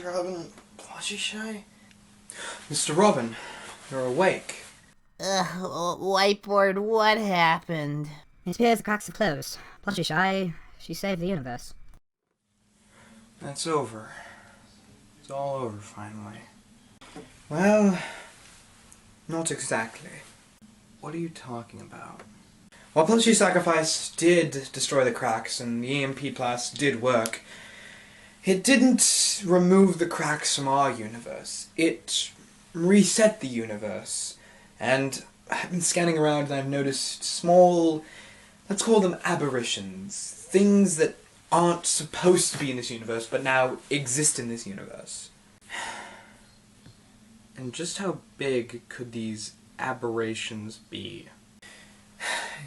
Robin, Plushieshy? Mr. Robin, you're awake. Whiteboard, what happened? It appears the cracks have closed. Plushieshy, she saved the universe. That's over. It's all over, finally. Well, not exactly. What are you talking about? While Plushy's sacrifice did destroy the cracks and the EMP blast did work, it didn't remove the cracks from our universe. It reset the universe. And I've been scanning around and I've noticed small, let's call them aberrations. Things that aren't supposed to be in this universe, but now exist in this universe. And just how big could these aberrations be?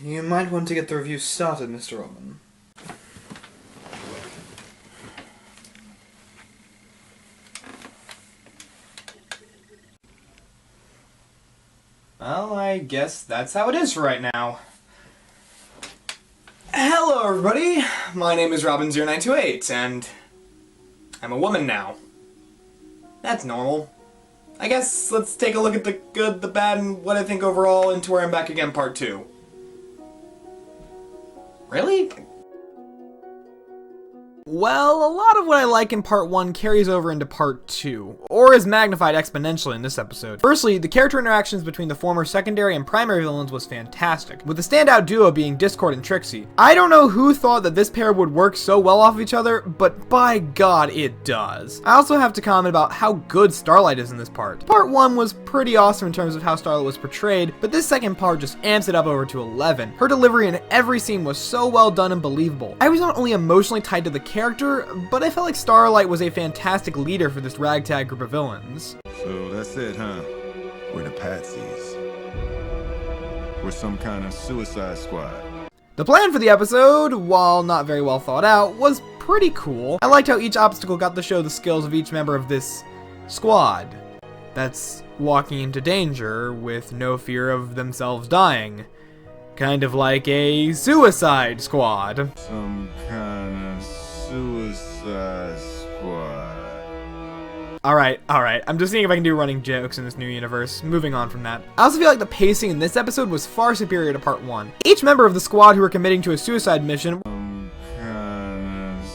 You might want to get the review started, Mr. Robin. Well, I guess that's how it is for right now. Hello everybody, my name is Robin0928, and I'm a woman now. That's normal. I guess let's take a look at the good, the bad, and what I think overall into Where I'm Back Again Part 2. Really? Well, a lot of what I like in Part 1 carries over into Part 2, or is magnified exponentially in this episode. Firstly, the character interactions between the former secondary and primary villains was fantastic, with the standout duo being Discord and Trixie. I don't know who thought that this pair would work so well off of each other, but by God, it does. I also have to comment about how good Starlight is in this part. Part 1 was pretty awesome in terms of how Starlight was portrayed, but this second part just amps it up over to 11. Her delivery in every scene was so well done and believable. I was not only emotionally tied to the character, but I felt like Starlight was a fantastic leader for this ragtag group of villains. So that's it, huh? We're the Patsies. We're some kind of suicide squad. The plan for the episode, while not very well thought out, was pretty cool. I liked how each obstacle got to show the skills of each member of this squad that's walking into danger with no fear of themselves dying. Kind of like a suicide squad. Some kind of suicide squad. Alright. I'm just seeing if I can do running jokes in this new universe. Moving on from that. I also feel like the pacing in this episode was far superior to Part 1. Each member of the squad who were committing to a suicide mission Some kind of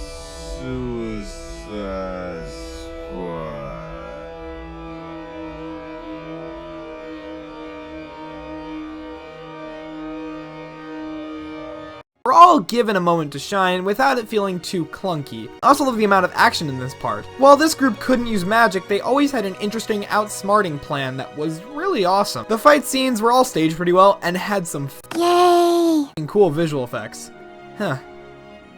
suicide squad. were all given a moment to shine without it feeling too clunky. I also love the amount of action in this part. While this group couldn't use magic, they always had an interesting outsmarting plan that was really awesome. The fight scenes were all staged pretty well and had some cool visual effects. Huh.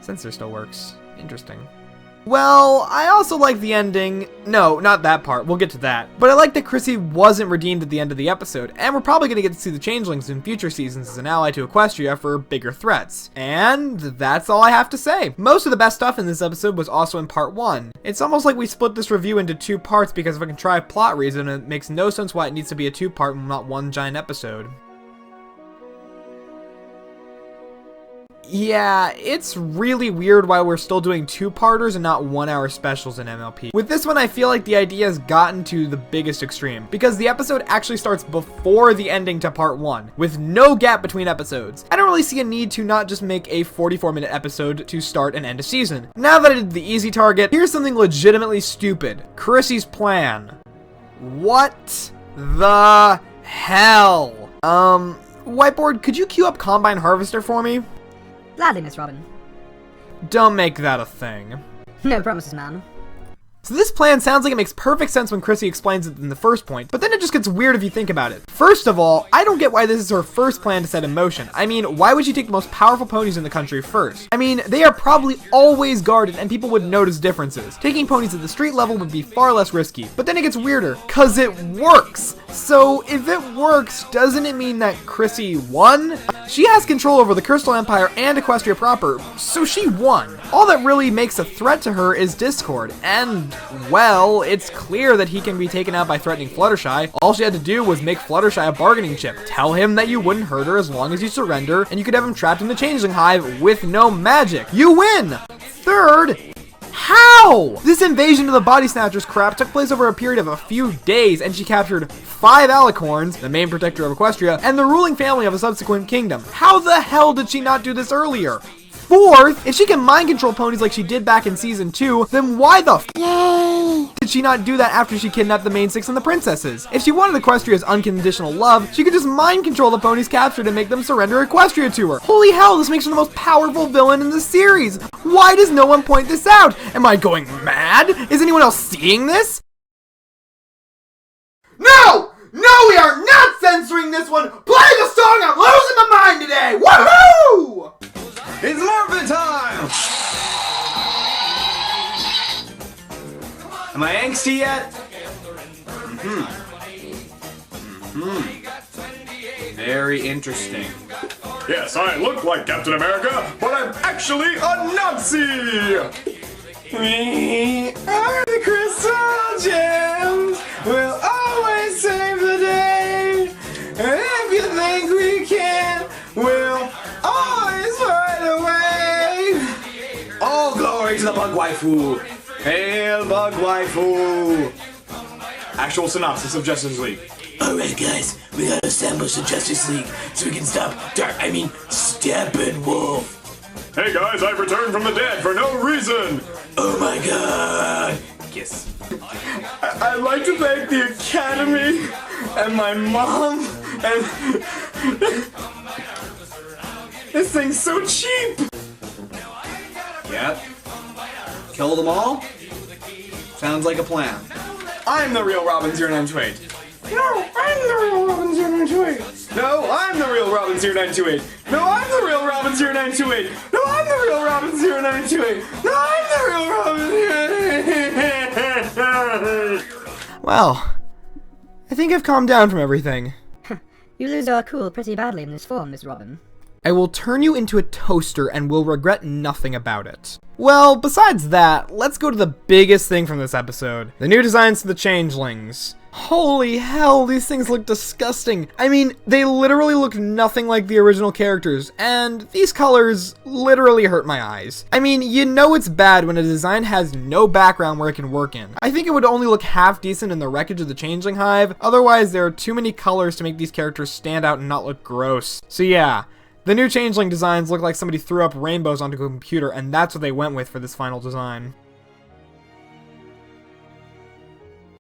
Sensor still works. Interesting. Well, I also like the ending. No, not that part. We'll get to that. But I like that Chrissy wasn't redeemed at the end of the episode, and we're probably going to get to see the Changelings in future seasons as an ally to Equestria for bigger threats. And that's all I have to say. Most of the best stuff in this episode was also in part 1. It's almost like we split this review into 2 parts because of a contrived plot reason, and it makes no sense why it needs to be a 2-part and not one giant episode. Yeah, it's really weird why we're still doing 2-parters and not 1-hour specials in MLP. With this one, I feel like the idea has gotten to the biggest extreme, because the episode actually starts before the ending to part 1, with no gap between episodes. I don't really see a need to not just make a 44-minute episode to start and end a season. Now that I did the easy target, here's something legitimately stupid. Chrissy's plan. What the hell? Whiteboard, could you queue up Combine Harvester for me? Gladly, Miss Robin. Don't make that a thing. No promises, ma'am. So this plan sounds like it makes perfect sense when Chrissy explains it in the first point, but then it just gets weird if you think about it. First of all, I don't get why this is her first plan to set in motion. I mean, why would she take the most powerful ponies in the country first? I mean, they are probably always guarded and people would notice differences. Taking ponies at the street level would be far less risky, but then it gets weirder, cause it works! So if it works, doesn't it mean that Chrissy won? She has control over the Crystal Empire and Equestria proper, so she won. All that really makes a threat to her is Discord, and well, it's clear that he can be taken out by threatening Fluttershy. All she had to do was make Fluttershy a bargaining chip. Tell him that you wouldn't hurt her as long as you surrender, and you could have him trapped in the Changeling Hive with no magic. You win! Third, how How? This invasion of the Body Snatchers crap took place over a period of a few days, and she captured 5 alicorns, the main protector of Equestria, and the ruling family of a subsequent kingdom. How the hell did she not do this earlier? Fourth, if she can mind control ponies like she did back in season 2, then why the did she not do that after she kidnapped the main 6 and the princesses? If she wanted Equestria's unconditional love, she could just mind control the ponies captured and make them surrender Equestria to her. Holy hell, this makes her the most powerful villain in the series. Why does no one point this out? Am I going mad? Is anyone else seeing this? No! No, we are not censoring this one! Play the song! I'm losing my mind today! Woohoo! It's Marvin time! Am I angsty yet? Very interesting. Yes, I look like Captain America, but I'm actually a Nazi! We are the crystal gems. We'll always save the day. And if you think we can, we'll always find a way. All glory to the bug waifu. Hail bug waifu. Actual synopsis of Justice League. Alright guys, we gotta establish the Justice League so we can stop Steppenwolf. Hey guys, I've returned from the dead for no reason! Oh my god! Kiss. I'd like to thank the Academy and my mom and this thing's so cheap! Yep. Kill them all? Sounds like a plan. I'm the real Robin 0928. No, I'm the real Robin 0928. No, I'm the real Robin 0928. No, I'm the real Robin 0928. No, I'm the real Robin 0928. No, I'm the real Robin 0928. Well, I think I've calmed down from everything. You lose our cool pretty badly in this form, Miss Robin. I will turn you into a toaster and will regret nothing about it. Well, besides that, let's go to the biggest thing from this episode. The new designs to the changelings. Holy hell, these things look disgusting. I mean, they literally look nothing like the original characters, and these colors literally hurt my eyes. I mean, you know it's bad when a design has no background where it can work in. I think it would only look half decent in the wreckage of the Changeling Hive, otherwise there are too many colors to make these characters stand out and not look gross. So yeah. The new Changeling designs look like somebody threw up rainbows onto a computer, and that's what they went with for this final design.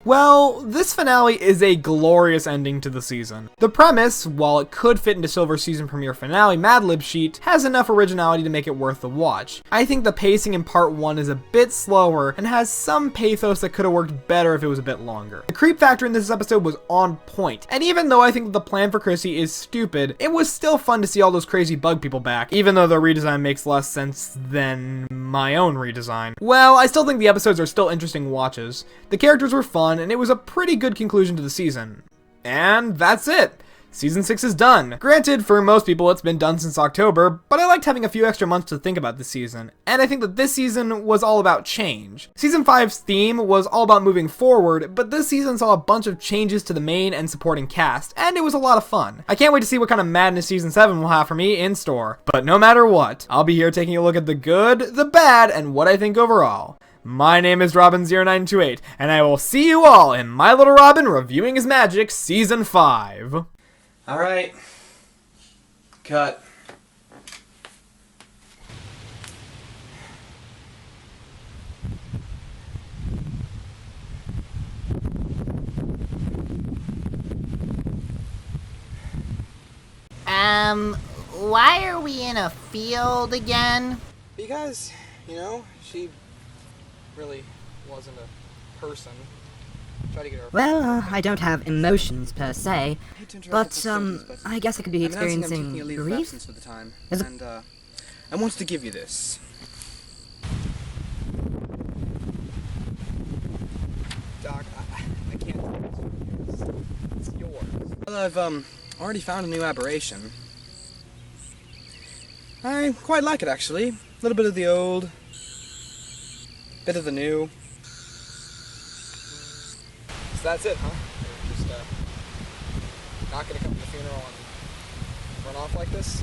Well, this finale is a glorious ending to the season. The premise, while it could fit into Silver's season premiere finale Mad Lib sheet, has enough originality to make it worth the watch. I think the pacing in part 1 is a bit slower and has some pathos that could have worked better if it was a bit longer. The creep factor in this episode was on point, and even though I think the plan for Chrissy is stupid, it was still fun to see all those crazy bug people back, even though the redesign makes less sense than my own redesign. Well, I still think the episodes are still interesting watches. The characters were fun, and it was a pretty good conclusion to the season. And that's it! Season 6 is done. Granted, for most people it's been done since October, but I liked having a few extra months to think about this season, and I think that this season was all about change. Season 5's theme was all about moving forward, but this season saw a bunch of changes to the main and supporting cast, and it was a lot of fun. I can't wait to see what kind of madness Season 7 will have for me in store. But no matter what, I'll be here taking a look at the good, the bad, and what I think overall. My name is Robin0928, and I will see you all in My Little Robin Reviewing His Magic Season 5. Alright. Cut. Why are we in a field again? Because, you know, she really wasn't a person. Try to get her. Well, I don't have emotions per se, but, I guess I could be I'm announcing I'm experiencing taking a leave of grief. absence for the time, and I wanted to give you this. Doc, I can't do this. It's yours. Well, I've already found a new aberration. I quite like it, actually. A little bit of the old, bit of the new. So that's it, huh? You're just not gonna come to the funeral and run off like this?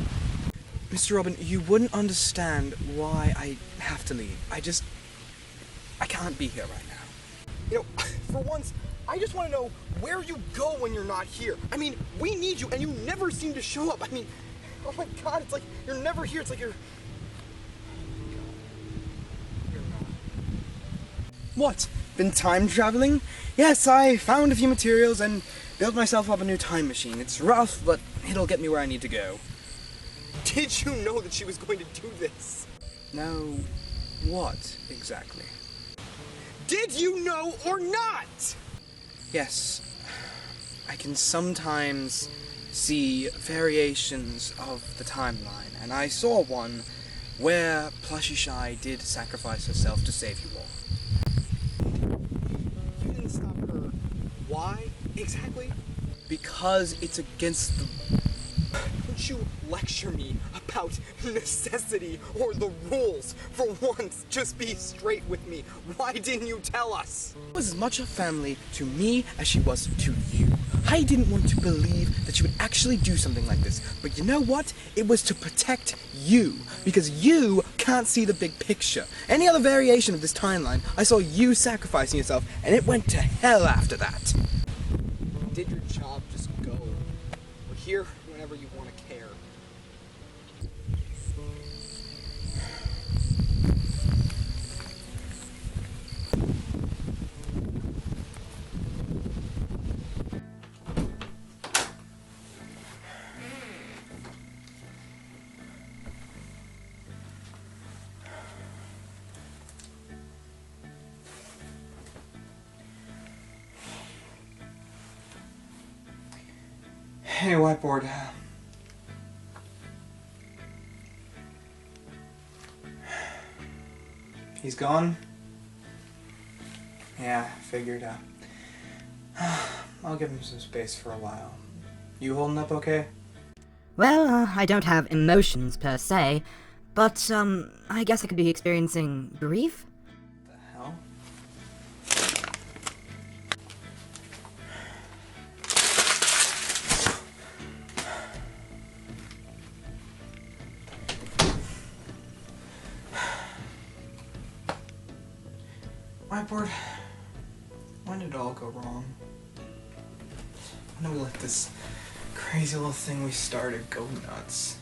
Mr. Robin, you wouldn't understand why I have to leave. I can't be here right now. You know, for once, I just want to know where you go when you're not here. I mean, we need you, and you never seem to show up. I mean, oh my God, it's like you're never here. It's like you're not. What? Been time traveling? Yes, I found a few materials and built myself up a new time machine. It's rough, but it'll get me where I need to go. Did you know that she was going to do this? No, what exactly? Did you know or not? Yes, I can sometimes see variations of the timeline, and I saw one where Plushieshy did sacrifice herself to save you all. You didn't stop her. Why exactly? Because it's against the... Don't you lecture me about necessity or the rules. For once, just be straight with me. Why didn't you tell us? She was as much a family to me as she was to you. I didn't want to believe that she would actually do something like this. But you know what? It was to protect you. Because you can't see the big picture. Any other variation of this timeline, I saw you sacrificing yourself, and it went to hell after that. Did your job, just go. We're here whenever you want to care. Hey, whiteboard. He's gone? Yeah, figured. I'll give him some space for a while. You holding up okay? Well, I don't have emotions per se, but, I guess I could be experiencing grief? The hell? Whiteboard, when did it all go wrong? When did we let this crazy little thing we started go nuts?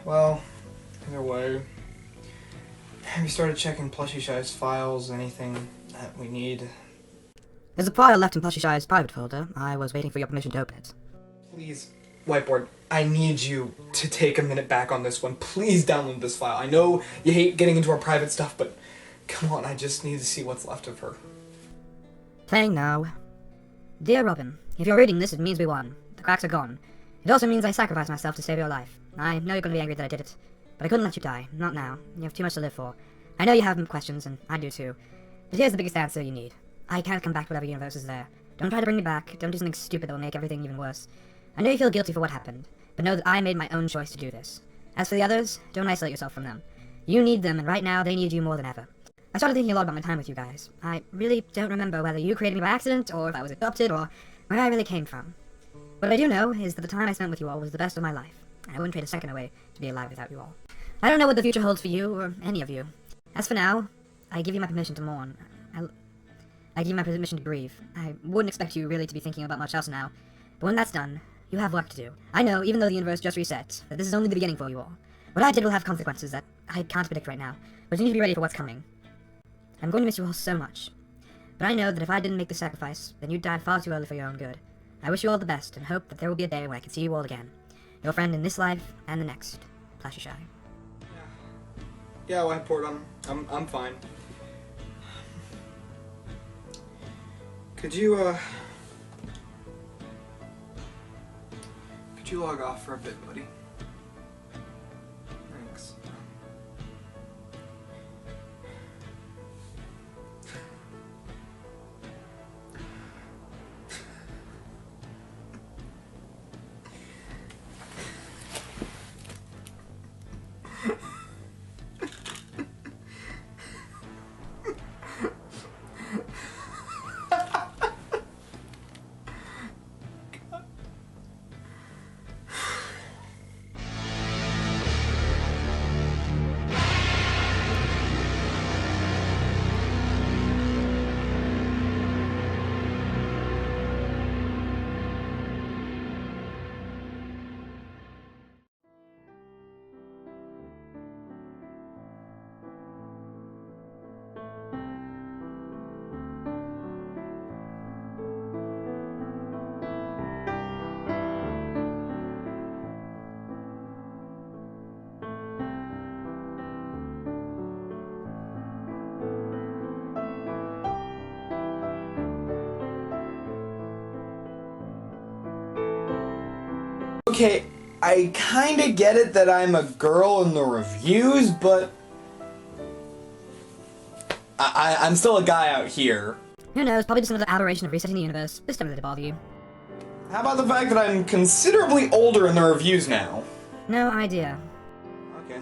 Well, either way, have you started checking Plushieshy's files, anything that we need? There's a file left in Plushieshy's private folder. I was waiting for your permission to open it. Please, Whiteboard, I need you to take a minute back on this one. Please download this file. I know you hate getting into our private stuff, but come on, I just need to see what's left of her. Playing now. Dear Robin, if you're reading this, it means we won. The cracks are gone. It also means I sacrificed myself to save your life. I know you're going to be angry that I did it, but I couldn't let you die. Not now. You have too much to live for. I know you have questions, and I do too. But here's the biggest answer you need. I can't come back to whatever universe is there. Don't try to bring me back. Don't do something stupid that will make everything even worse. I know you feel guilty for what happened, but know that I made my own choice to do this. As for the others, don't isolate yourself from them. You need them, and right now, they need you more than ever. I started thinking a lot about my time with you guys. I really don't remember whether you created me by accident, or if I was adopted, or where I really came from. What I do know is that the time I spent with you all was the best of my life, and I wouldn't trade a second away to be alive without you all. I don't know what the future holds for you, or any of you. As for now, I give you my permission to mourn. I give you my permission to grieve. I wouldn't expect you really to be thinking about much else now, but when that's done, you have work to do. I know, even though the universe just reset, that this is only the beginning for you all. What I did will have consequences that I can't predict right now, but you need to be ready for what's coming. I'm going to miss you all so much. But I know that if I didn't make the sacrifice, then you'd die far too early for your own good. I wish you all the best, and hope that there will be a day when I can see you all again. Your friend in this life, and the next. Plushieshy. Yeah, Whiteboard, I'm fine. Could you log off for a bit, buddy? Thanks. Okay, I kinda get it that I'm a girl in the reviews, but I'm still a guy out here. Who knows, probably just another aberration of resetting the universe. This time let it bother you. How about the fact that I'm considerably older in the reviews now? No idea. Okay.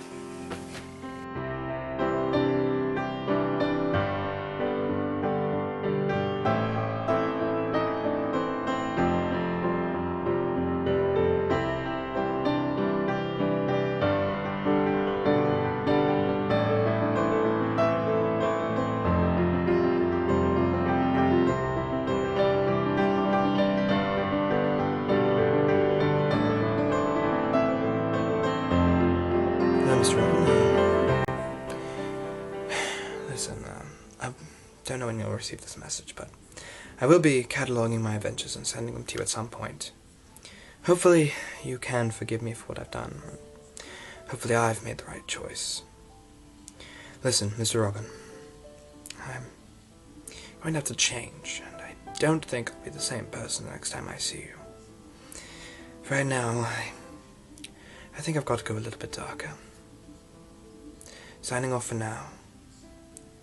Mr. Robin. Listen, I don't know when you'll receive this message, but I will be cataloging my adventures and sending them to you at some point. Hopefully, you can forgive me for what I've done. Hopefully, I've made the right choice. Listen, Mr. Robin, I'm going to have to change, and I don't think I'll be the same person the next time I see you. For right now, I think I've got to go a little bit darker. Signing off for now.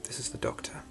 This is the Doctor.